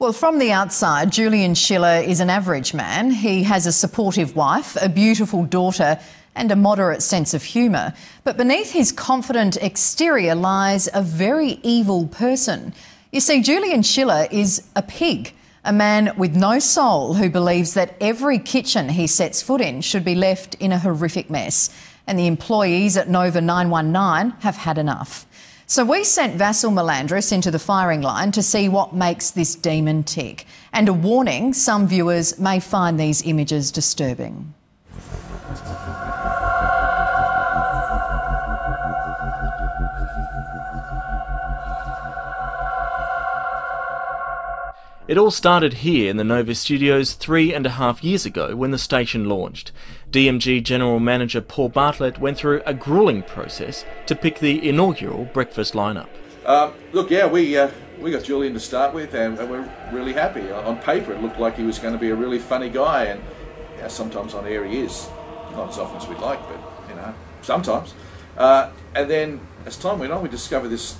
Well, from the outside, Julian Schiller is an average man. He has a supportive wife, a beautiful daughter and a moderate sense of humour. But beneath his confident exterior lies a very evil person. You see, Julian Schiller is a pig, a man with no soul who believes that every kitchen he sets foot in should be left in a horrific mess. And the employees at Nova 919 have had enough. So we sent Vasil Melandris into the firing line to see what makes this demon tick. And a warning, some viewers may find these images disturbing. It all started here in the Nova studios 3.5 years ago when the station launched. DMG General Manager Paul Bartlett went through a gruelling process to pick the inaugural breakfast lineup. Look, yeah, we got Julian to start with, and we're really happy. On paper, it looked like he was going to be a really funny guy, and sometimes on air he is. Not as often as we'd like, but sometimes. And then as time went on, we discovered this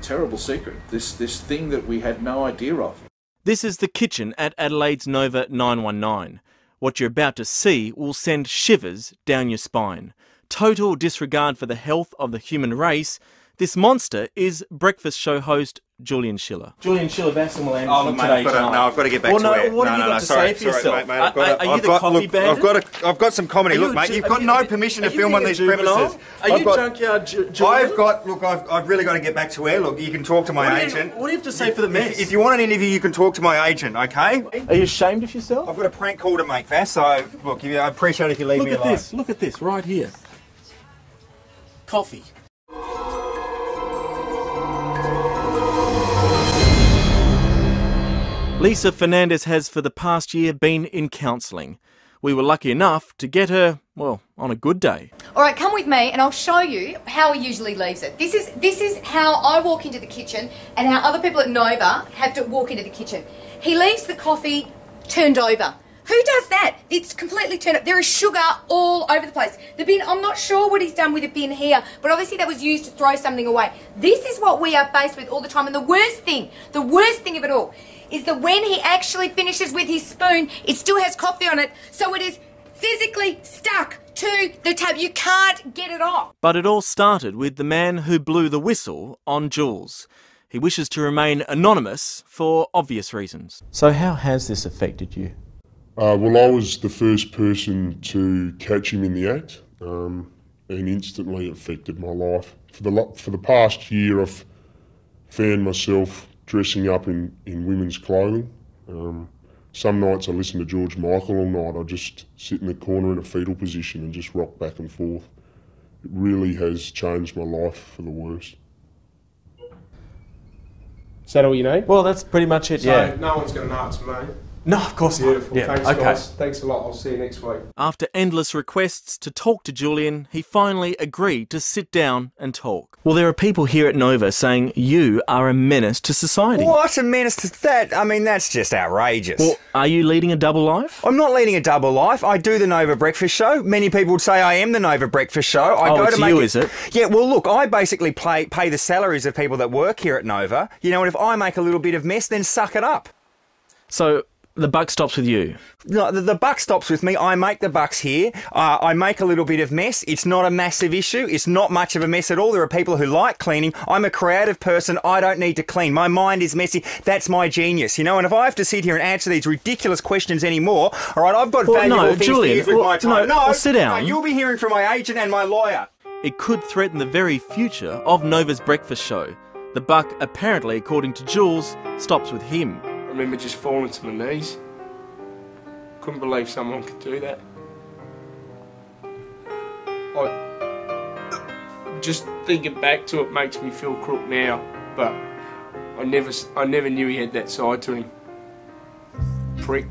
terrible secret, this thing that we had no idea of. This is the kitchen at Adelaide's Nova 919. What you're about to see will send shivers down your spine. Total disregard for the health of the human race. This monster is breakfast show host Julian Schiller. Julian Schiller, Vasil Melandris. Oh, mate, I've got to get back to it. What have you got to say for yourself? Mate, are you the coffee bandit? I've got some comedy. Look, mate, you've got no permission to film on these premises. Are you Junkyard Jules? I've really got to get back to air. Look, you can talk to my agent. What do you have to say for the mess? If you want an interview, you can talk to my agent, okay? Are you ashamed of yourself? I've got a prank call to make, Vass, so, look, I appreciate it if you leave me alone. Look at this, right here. Coffee. Lisa Fernandez has for the past year been in counselling. We were lucky enough to get her, well, on a good day. All right, come with me and I'll show you how he usually leaves it. This is how I walk into the kitchen and how other people at Nova have to walk into the kitchen. He leaves the coffee turned over. Who does that? It's completely turned up. There is sugar all over the place. The bin, I'm not sure what he's done with the bin here, but obviously that was used to throw something away. This is what we are faced with all the time. And the worst thing of it all, is that when he actually finishes with his spoon, it still has coffee on it, so it is physically stuck to the tab. You can't get it off. But it all started with the man who blew the whistle on Jules. He wishes to remain anonymous for obvious reasons. So how has this affected you? Well, I was the first person to catch him in the act, and instantly it affected my life. For the past year, I've found myself dressing up in women's clothing. Some nights I listen to George Michael all night. I just sit in the corner in a fetal position and just rock back and forth. It really has changed my life for the worse. Is that all you need? Well, that's pretty much it, yeah. So no one's going to know it's me. No, of course not. Beautiful. Yeah, Thanks, okay. guys. Thanks a lot. I'll see you next week. After endless requests to talk to Julian, he finally agreed to sit down and talk. Well, there are people here at Nova saying you are a menace to society. What a menace to that? I mean, that's just outrageous. Well, are you leading a double life? I'm not leading a double life. I do the Nova Breakfast Show. Many people would say I am the Nova Breakfast Show. Is it? Yeah, well, look, I basically pay the salaries of people that work here at Nova. You know, and if I make a little bit of mess, then suck it up. So the buck stops with you? No, the buck stops with me. I make the bucks here. I make a little bit of mess. It's not a massive issue. It's not much of a mess at all. There are people who like cleaning. I'm a creative person. I don't need to clean. My mind is messy. That's my genius, you know? And if I have to sit here and answer these ridiculous questions anymore, all right, I've got valuable things to use with my time. No, sit down. No, you'll be hearing from my agent and my lawyer. It could threaten the very future of Nova's breakfast show. The buck, apparently, according to Jules, stops with him. I remember just falling to my knees. Couldn't believe someone could do that. Just thinking back to it makes me feel crook now, but I never knew he had that side to him. Prick.